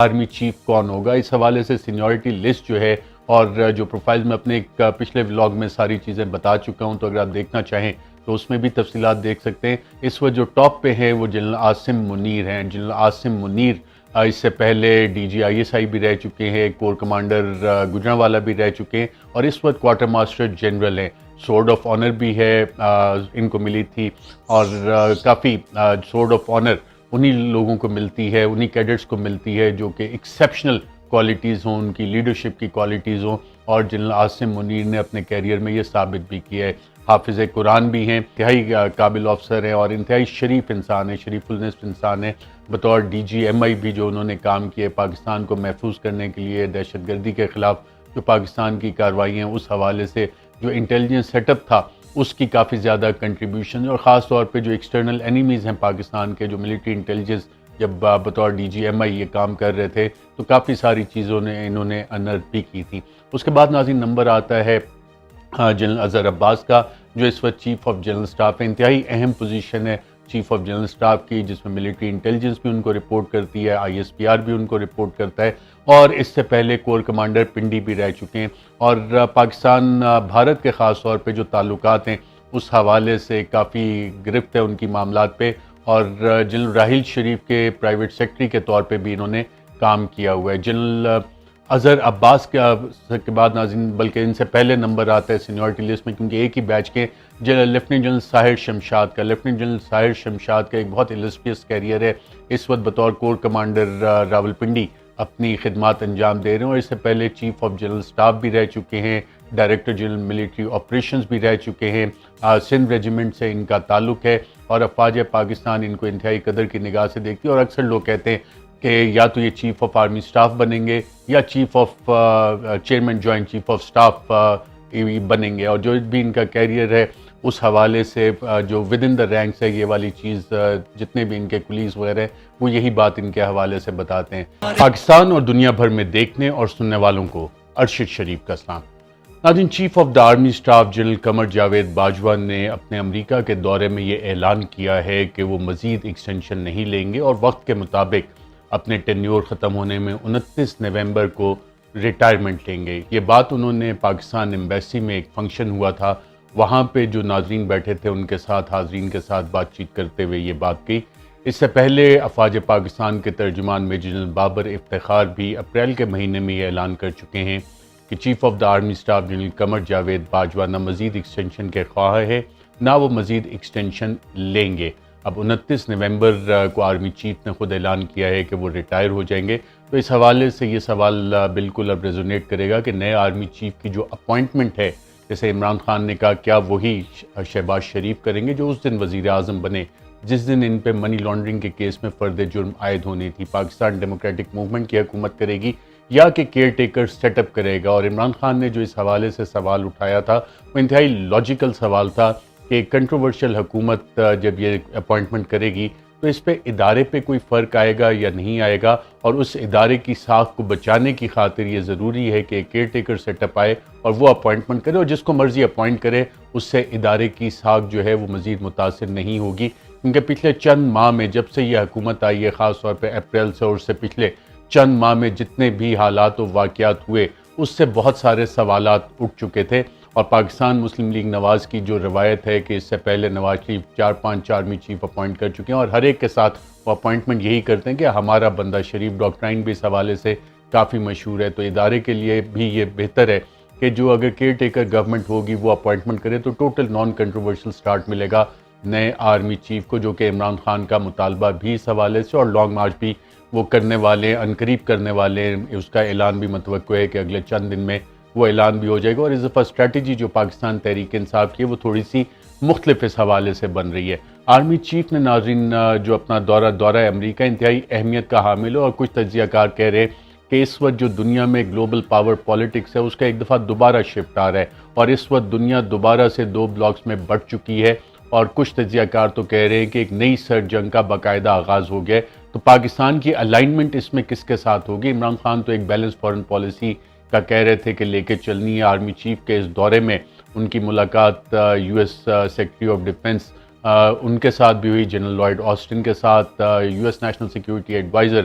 Army chief کون ہوگا، اس حوالے سے سینیورٹی لسٹ جو ہے اور جو پروفائل میں اپنے ایک پچھلے ولاگ میں ساری چیزیں بتا چکا ہوں، تو اگر آپ دیکھنا چاہیں تو اس میں بھی تفصیلات دیکھ سکتے ہیں۔ اس وقت جو ٹاپ پہ ہیں وہ جنرل عاصم منیر ہیں۔ جنرل عاصم منیر اس سے پہلے ڈی جی آئی ایس آئی بھی رہ چکے ہیں، کور کمانڈر گجرانوالہ بھی رہ چکے ہیں، اور اس وقت کوارٹر ماسٹر جنرل ہیں۔ سورڈ آف آنر بھی ہے ان کو ملی تھی، اور کافی سورڈ آف آنر انہی لوگوں کو ملتی ہے، انہی کیڈٹس کو ملتی ہے جو کہ ایکسیپشنل کوالٹیز ہوں، ان کی لیڈرشپ کی کوالٹیز ہوں، اور جنرل عاصم منیر نے اپنے کیریئر میں یہ ثابت بھی کیا ہے۔ حافظ قرآن بھی ہیں، انتہائی قابل افسر ہیں اور انتہائی شریف انسان ہیں، شریف النصف انسان ہیں۔ بطور ڈی جی ایم آئی بھی جو انہوں نے کام کیے پاکستان کو محفوظ کرنے کے لیے، دہشت گردی کے خلاف جو پاکستان کی کارروائیاں ہیں اس حوالے سے جو انٹیلیجنس سیٹ اپ تھا اس کی کافی زیادہ کنٹریبیوشن، اور خاص طور پہ جو ایکسٹرنل اینیمیز ہیں پاکستان کے، جو ملٹری انٹیلیجنس جب بطور ڈی جی ایم آئی یہ کام کر رہے تھے تو کافی ساری چیزوں نے انہوں نے انرتھ بھی کی تھی۔ اس کے بعد ناظرین نمبر آتا ہے جنرل اظہر عباس کا، جو اس وقت چیف آف جنرل سٹاف ہے۔ انتہائی اہم پوزیشن ہے چیف آف جنرل سٹاف کی، جس میں ملٹری انٹیلیجنس بھی ان کو رپورٹ کرتی ہے، آئی ایس پی آر بھی ان کو رپورٹ کرتا ہے، اور اس سے پہلے کور کمانڈر پنڈی بھی رہ چکے ہیں۔ اور پاکستان بھارت کے خاص طور پہ جو تعلقات ہیں اس حوالے سے کافی گرفت ہے ان کی معاملات پہ، اور جنرل راحیل شریف کے پرائیویٹ سیکرٹری کے طور پہ بھی انہوں نے کام کیا ہوا ہے۔ جنرل اظہر عباس کے بعد ناظرین، بلکہ ان سے پہلے نمبر آتا ہے سینیورٹی لسٹ میں، کیونکہ ایک ہی بیچ کے لیفٹیننٹ جنرل ساحر شمشاد کا۔ لیفٹیننٹ جنرل ساحر شمشاد کا ایک بہت السٹریس کیریئر ہے، اس وقت بطور کور کمانڈر راولپنڈی اپنی خدمات انجام دے رہے ہیں، اور اس سے پہلے چیف آف جنرل سٹاف بھی رہ چکے ہیں، ڈائریکٹر جنرل ملٹری آپریشنز بھی رہ چکے ہیں۔ سندھ ریجیمنٹ سے ان کا تعلق ہے، اور افواج پاکستان ان کو انتہائی قدر کی نگاہ سے دیکھتی ہے، اور اکثر لوگ کہتے ہیں کہ یا تو یہ چیف آف آرمی سٹاف بنیں گے یا chief of chairman joint chief of staff بنیں گے، اور جو بھی ان کا کیریئر ہے اس حوالے سے جو ود ان دا رینکس ہے یہ والی چیز، جتنے بھی ان کے کولیگز وغیرہ ہیں وہ یہی بات ان کے حوالے سے بتاتے ہیں۔ پاکستان اور دنیا بھر میں دیکھنے اور سننے والوں کو ارشد شریف کا سلام۔ ناظرین، chief of the army staff general Qamar Javed Bajwa نے اپنے امریکہ کے دورے میں یہ اعلان کیا ہے کہ وہ مزید ایکسٹینشن نہیں لیں گے، اور وقت کے مطابق اپنے ٹینیور ختم ہونے میں 29 نومبر کو ریٹائرمنٹ لیں گے۔ یہ بات انہوں نے پاکستان ایمبیسی میں ایک فنکشن ہوا تھا، وہاں پہ جو ناظرین بیٹھے تھے ان کے ساتھ، حاضرین کے ساتھ بات چیت کرتے ہوئے یہ بات کی۔ اس سے پہلے افواج پاکستان کے ترجمان میجر جنرل بابر افتخار بھی اپریل کے مہینے میں یہ اعلان کر چکے ہیں کہ chief of the army staff general Qamar Javed Bajwa نہ مزید ایکسٹینشن کے خواہاں ہے، نہ وہ مزید ایکسٹینشن لیں گے۔ اب 29 نومبر کو آرمی چیف نے خود اعلان کیا ہے کہ وہ ریٹائر ہو جائیں گے، تو اس حوالے سے یہ سوال بالکل اب ریزونیٹ کرے گا کہ نئے آرمی چیف کی جو اپوائنٹمنٹ ہے، جیسے عمران خان نے کہا، کیا وہی شہباز شریف کریں گے جو اس دن وزیر اعظم بنے جس دن ان پہ منی لانڈرنگ کے کیس میں فرد جرم عائد ہونی تھی؟ پاکستان ڈیموکریٹک موومنٹ کی حکومت کرے گی یا کہ کیئر ٹیکر سیٹ اپ کرے گا؟ اور عمران خان نے جو اس حوالے سے سوال اٹھایا تھا وہ انتہائی لاجیکل سوال تھا کہ کنٹروورشل حکومت جب یہ اپوائنٹمنٹ کرے گی تو اس پہ ادارے پہ کوئی فرق آئے گا یا نہیں آئے گا، اور اس ادارے کی ساکھ کو بچانے کی خاطر یہ ضروری ہے کہ کیئر ٹیکر سیٹ اپ آئے اور وہ اپوائنٹمنٹ کرے، اور جس کو مرضی اپوائنٹ کرے اس سے ادارے کی ساکھ جو ہے وہ مزید متاثر نہیں ہوگی، کیونکہ پچھلے چند ماہ میں جب سے یہ حکومت آئی ہے، خاص طور پہ اپریل سے اور اس سے پچھلے چند ماہ میں جتنے بھی حالات و واقعات ہوئے اس سے بہت سارے سوالات اٹھ چکے تھے، اور پاکستان مسلم لیگ نواز کی جو روایت ہے کہ اس سے پہلے Nawaz Sharif 4-5 army chief appoint کر چکے ہیں، اور ہر ایک کے ساتھ وہ اپوائنٹمنٹ یہی کرتے ہیں کہ ہمارا بندہ شریف، ڈاکٹرائن بھی اس حوالے سے کافی مشہور ہے، تو ادارے کے لیے بھی یہ بہتر ہے کہ جو اگر کیئر ٹیکر گورنمنٹ ہوگی وہ اپوائنٹمنٹ کرے تو ٹوٹل نان کنٹروورشل سٹارٹ ملے گا نئے آرمی چیف کو، جو کہ عمران خان کا مطالبہ بھی اس حوالے سے اور لانگ مارچ بھی وہ کرنے والے، عنقریب کرنے والے، اس کا اعلان بھی متوقع ہے کہ اگلے چند دن میں وہ اعلان بھی ہو جائے گا۔ اور اس دفعہ اسٹریٹجی جو پاکستان تحریک انصاف کی ہے وہ تھوڑی سی مختلف اس حوالے سے بن رہی ہے۔ آرمی چیف نے ناظرین جو اپنا دورہ امریکہ انتہائی اہمیت کا حامل ہے، اور کچھ تجزیہ کار کہہ رہے ہیں کہ اس وقت جو دنیا میں گلوبل پاور پالیٹکس ہے اس کا ایک دفعہ دوبارہ شفٹ آ رہا ہے، اور اس وقت دنیا دوبارہ سے 2 بلاکس میں بٹ چکی ہے، اور کچھ تجزیہ کار تو کہہ رہے ہیں کہ ایک نئی سرد جنگ کا باقاعدہ آغاز ہو گیا ہے۔ تو پاکستان کی الائنمنٹ اس میں کس کے ساتھ ہوگی؟ عمران خان تو ایک بیلنس فارن پالیسی کا کہہ رہے تھے کہ لے کے چلنی ہے۔ آرمی چیف کے اس دورے میں ان کی ملاقات U S secretary of defence ان کے ساتھ بھی ہوئی، جنرل لائیڈ آسٹن کے ساتھ، U S national security adviser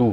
2,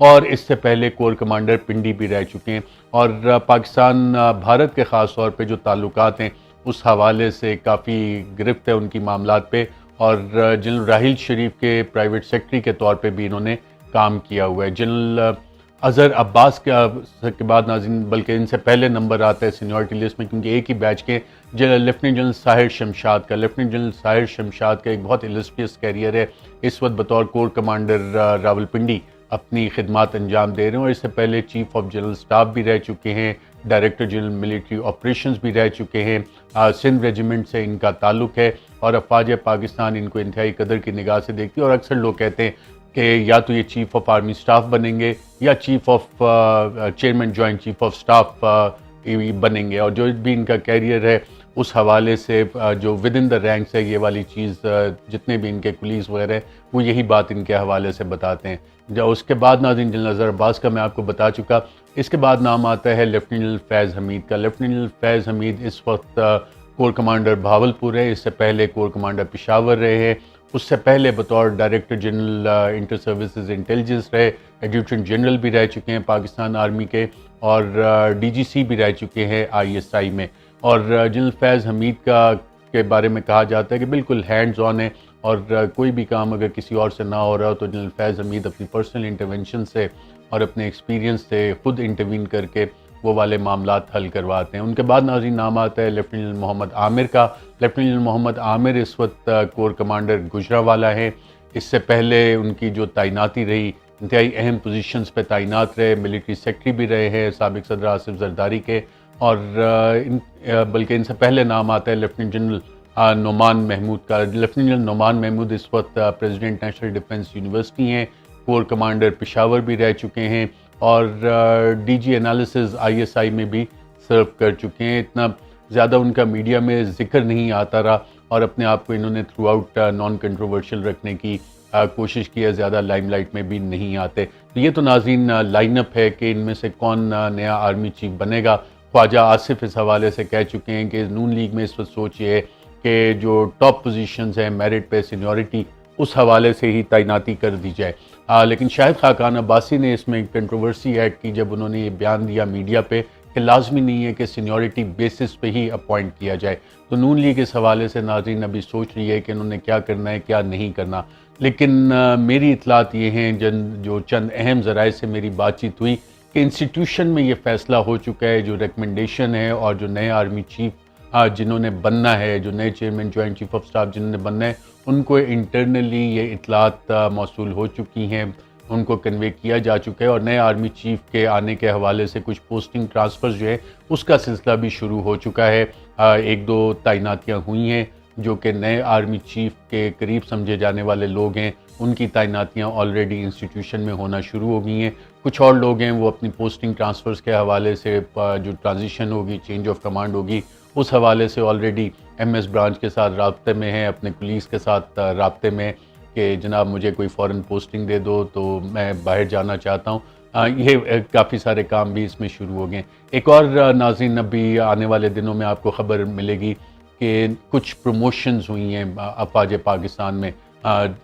اور اس سے پہلے کور کمانڈر پنڈی بھی رہ چکے ہیں، اور پاکستان بھارت کے خاص طور پہ جو تعلقات ہیں اس حوالے سے کافی گرفت ہے ان کی معاملات پہ، اور جنرل راحیل شریف کے پرائیویٹ سیکرٹری کے طور پہ بھی انہوں نے کام کیا ہوا ہے۔ جنرل اظہر عباس کے بعد ناظرین، بلکہ ان سے پہلے نمبر آتا ہے سینیورٹی لسٹ میں، کیونکہ ایک ہی بیچ کے لیفٹیننٹ جنرل ساحر شمشاد کا ایک بہت السٹریس کیریئر ہے، اس وقت بطور کور کمانڈر راولپنڈی اپنی خدمات انجام دے رہے ہیں، اور اس سے پہلے چیف آف جنرل سٹاف بھی رہ چکے ہیں، ڈائریکٹر جنرل ملٹری آپریشنز بھی رہ چکے ہیں، سندھ ریجیمنٹ سے ان کا تعلق ہے، اور افواج پاکستان ان کو انتہائی قدر کی نگاہ سے دیکھتی ہے، اور اکثر لوگ کہتے ہیں کہ یا تو یہ چیف آف آرمی سٹاف بنیں گے یا chairman joint chief of staff بنیں گے، اور جو بھی ان کا کیریئر ہے اس حوالے سے جو ود ان دا رینکس ہے یہ والی چیز، جتنے بھی ان کے کولیگز وغیرہ ہیں وہ یہی بات ان کے حوالے سے بتاتے ہیں۔ جو اس کے بعد ناظرین جنرل اظہر عباس کا میں آپ کو بتا چکا، اس کے بعد نام آتا ہے لیفٹیننٹ جنرل فیض حمید کا۔ لیفٹیننٹ جنرل فیض حمید اس وقت کور کمانڈر بھاولپور ہے، اس سے پہلے کور کمانڈر پشاور رہے ہیں، اس سے پہلے بطور director general inter services intelligence رہے، ایڈجوٹنٹ جنرل بھی رہ چکے ہیں پاکستان آرمی کے، اور ڈی جی سی بھی رہ چکے ہیں آئی ایس آئی میں۔ اور جنرل فیض حمید کے بارے میں کہا جاتا ہے کہ بالکل ہینڈز آن ہے، اور کوئی بھی کام اگر کسی اور سے نہ ہو رہا ہو تو جنرل فیض حمید اپنی پرسنل انٹرونشن سے اور اپنے ایکسپیرینس سے خود انٹروین کر کے وہ والے معاملات حل کرواتے ہیں۔ ان کے بعد ناظرین نام آتا ہے لیفٹیننٹ جنرل محمد عامر کا۔ لیفٹیننٹ جنرل محمد عامر اس وقت کور کمانڈر گجرانوالہ ہیں، اس سے پہلے ان کی جو تعیناتی رہی انتہائی اہم پوزیشنز پہ تعینات رہے، ملٹری سیکرٹری بھی رہے ہیں سابق صدر آصف زرداری کے، اور بلکہ ان سے پہلے نام آتا ہے لیفٹیننٹ جنرل نعمان محمود کا۔ لیفٹیننٹ جنرل نعمان محمود اس وقت پریزیڈنٹ نیشنل ڈیفنس یونیورسٹی ہیں، کور کمانڈر پشاور بھی رہ چکے ہیں، اور D G analysis I S I میں بھی سرو کر چکے ہیں۔ اتنا زیادہ ان کا میڈیا میں ذکر نہیں آتا رہا، اور اپنے آپ کو انہوں نے تھرو آؤٹ نان کنٹروورشل رکھنے کی کوشش کی ہے، زیادہ لائم لائٹ میں بھی نہیں آتے۔ تو یہ تو ناظرین لائن اپ ہے کہ ان میں سے کون نیا آرمی چیف بنے گا۔ خواجہ آصف اس حوالے سے کہہ چکے ہیں کہ نون لیگ میں اس وقت سوچ یہ ہے کہ جو ٹاپ پوزیشنز ہیں میرٹ پہ سینیورٹی اس حوالے سے ہی تعیناتی کر دی جائے، لیکن شاہد خاقان عباسی نے اس میں کنٹروورسی ایڈ کی جب انہوں نے یہ بیان دیا میڈیا پہ کہ لازمی نہیں ہے کہ سینیورٹی بیسس پہ ہی اپوائنٹ کیا جائے۔ تو نون لیگ اس حوالے سے ناظرین ابھی سوچ رہی ہے کہ انہوں نے کیا کرنا ہے کیا نہیں کرنا، لیکن میری اطلاعات یہ ہیں جو چند اہم ذرائع سے میری بات چیت ہوئی کہ انسٹیٹیوشن میں یہ فیصلہ ہو چکا ہے، جو ریکمنڈیشن ہے اور جو نئے آرمی چیف جنہوں نے بننا ہے، جو نئے chairman joint chief of staff جنہوں نے بننا ہے، ان کو انٹرنلی یہ اطلاعات موصول ہو چکی ہیں، ان کو کنوے کیا جا چکا ہے، اور نئے آرمی چیف کے آنے کے حوالے سے کچھ پوسٹنگ ٹرانسفرز جو ہے اس کا سلسلہ بھی شروع ہو چکا ہے۔ ایک دو تعیناتیاں ہوئی ہیں جو کہ نئے آرمی چیف کے قریب سمجھے جانے والے لوگ ہیں، ان کی تعیناتیاں آلریڈی انسٹیٹیوشن میں ہونا شروع ہو گئی ہیں۔ کچھ اور لوگ ہیں وہ اپنی پوسٹنگ ٹرانسفرز کے حوالے سے جو ٹرانزیشن ہوگی، چینج آف کمانڈ ہوگی، اس حوالے سے آلریڈی ایم ایس برانچ کے ساتھ رابطے میں ہیں، اپنے کولیگز کے ساتھ رابطے میں کہ جناب مجھے کوئی فورن پوسٹنگ دے دو تو میں باہر جانا چاہتا ہوں۔ یہ کافی سارے کام بھی اس میں شروع ہو گئے ہیں۔ ایک اور ناظرین ابھی آنے والے دنوں میں آپ کو خبر ملے گی کہ کچھ پروموشنز ہوئی ہیں افواج پاکستان میں،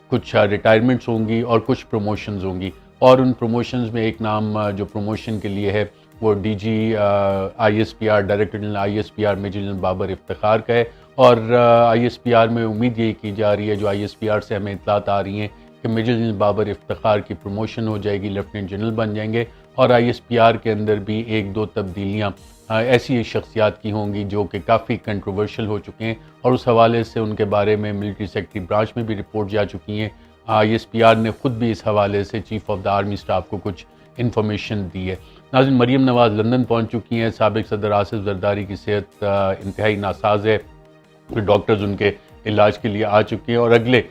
کچھ ریٹائرمنٹس ہوں گی اور کچھ پروموشنز ہوں گی، اور ان پروموشنز میں ایک نام جو پروموشن کے لیے ہے وہ D G I S P R, director general I S P R major general Babar Iftikhar کا ہے، اور آئی ایس پی آر میں امید یہی کی جا رہی ہے، جو آئی ایس پی آر سے ہمیں اطلاعات آ رہی ہیں کہ میجر جنرل بابر افتخار کی پروموشن ہو جائے گی، لیفٹیننٹ جنرل بن جائیں گے، اور آئی ایس پی آر کے اندر بھی ایک دو تبدیلیاں ایسی شخصیات کی ہوں گی جو کہ کافی کنٹروورشل ہو چکے ہیں، اور اس حوالے سے ان کے بارے میں ملٹری سیکرٹری برانچ میں بھی رپورٹ جا چکی ہیں۔ آئی ایس پی آر نے خود بھی اس حوالے سے chief of the army staff کو کچھ انفارمیشن دی ہے۔ ناظرین مریم نواز لندن پہنچ چکی ہیں، سابق صدر آصف زرداری کی صحت انتہائی ناساز ہے، ڈاکٹرز ان کے علاج کے لیے آ چکے ہیں، اور اگلے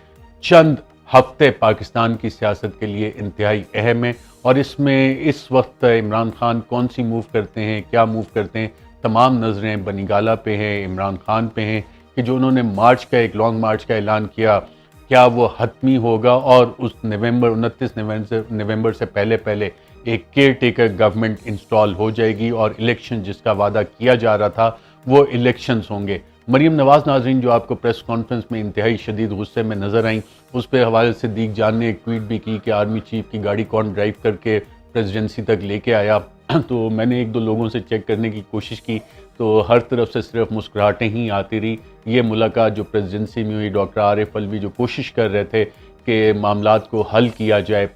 چند ہفتے پاکستان کی سیاست کے لیے انتہائی اہم ہیں، اور اس میں اس وقت عمران خان کون سی موو کرتے ہیں، کیا موو کرتے ہیں، تمام نظریں بنی گالہ پہ ہیں، عمران خان پہ ہیں کہ جو انہوں نے مارچ کا ایک لانگ مارچ کا اعلان کیا، کیا وہ حتمی ہوگا، اور اس 29 نومبر سے پہلے ایک کیئر ٹیکر گورنمنٹ انسٹال ہو جائے گی، اور الیکشن جس کا وعدہ کیا جا رہا تھا وہ الیکشنز ہوں گے۔ مریم نواز ناظرین جو آپ کو پریس کانفرنس میں انتہائی شدید غصے میں نظر آئیں، اس پہ حوالے سے صدیق جان نے ایک ٹویٹ بھی کی کہ آرمی چیف کی گاڑی کون ڈرائیو کر کے پریزیڈنسی تک لے کے آیا. تو میں نے ایک دو لوگوں سے چیک کرنے کی کوشش کی تو ہر طرف سے صرف مسکراہٹیں ہی آتی رہی. یہ ملاقات جو پریزیڈنسی میں ہوئی، ڈاکٹر عارف علوی جو کوشش کر رہے تھے کہ معاملات کو حل کیا جائے،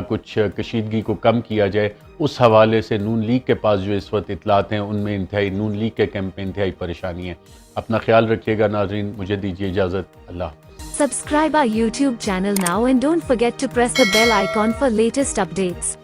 کچھ کشیدگی کو کم کیا جائے، اس حوالے سے نون لیگ کے پاس جو اس وقت اطلاعات ہیں ان میں انتہائی نون لیگ کے کیمپ میں انتہائی پریشانی ہے. اپنا خیال رکھیے گا ناظرین، مجھے دیجیے اجازت. اللہ حافظ. Subscribe our YouTube channel now and don't forget to press the bell icon for latest updates.